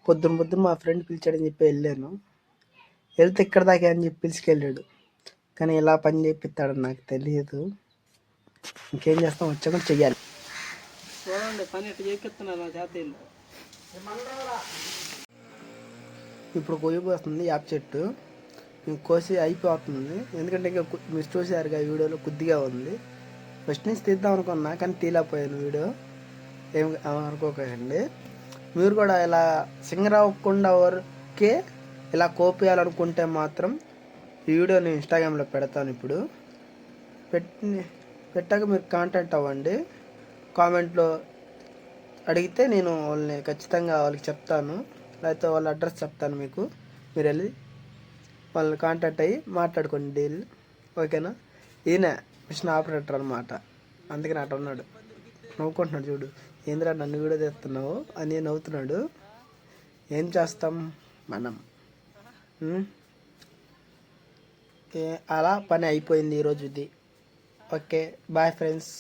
పొద్దున పొద్దున మా ఫ్రెండ్ పిలిచాడని చెప్పి వెళ్ళాను. వెళ్తే ఇక్కడ దాకా అని చెప్పి పిలిచుకెళ్ళాడు. కానీ ఇలా పని చేపిస్తాడని నాకు తెలియదు. ఇంకేం చేస్తాం, వచ్చాక చెయ్యాలి. చూడండి పని ఎట్లా చేపిస్తున్నారు నా చేత. ఇప్పుడు కొయ్యబోస్తుంది యాప్ చెట్టు. కోసి అయిపోతుంది, ఎందుకంటే ఇంకా మీరు చూసారుగా వీడియోలో కొద్దిగా ఉంది. ఫస్ట్ నుంచి తీద్దాం అనుకున్నా కానీ తీయలేకపోయాను వీడియో. ఏం అనుకోకండి. మీరు కూడా ఇలా సింగర్ అవ్వకుండా వరకే ఇలా కోపేయాలనుకుంటే మాత్రం ఈ వీడియో నేను ఇన్స్టాగ్రామ్లో పెడతాను. ఇప్పుడు పెట్టాక మీరు కాంటాక్ట్ అవ్వండి. కామెంట్లో అడిగితే నేను వాళ్ళని ఖచ్చితంగా వాళ్ళకి చెప్తాను, లేకపోతే వాళ్ళ అడ్రస్ చెప్తాను మీకు. మీరు వెళ్ళి వాళ్ళని కాంటాక్ట్ అయ్యి మాట్లాడుకోండి డీల్, ఓకేనా. ఈయన మిషన్ ఆపరేటర్ అనమాట, అందుకని అట్లా ఉన్నాడు. నవ్వుకుంటున్నాడు చూడు, ఏంద్రా నన్ను వీడియో తీస్తున్నావు అని నవ్వుతున్నాడు. ఏం చేస్తాం మనం. అలా పని అయిపోయింది ఈరోజుది. Okay, bye friends.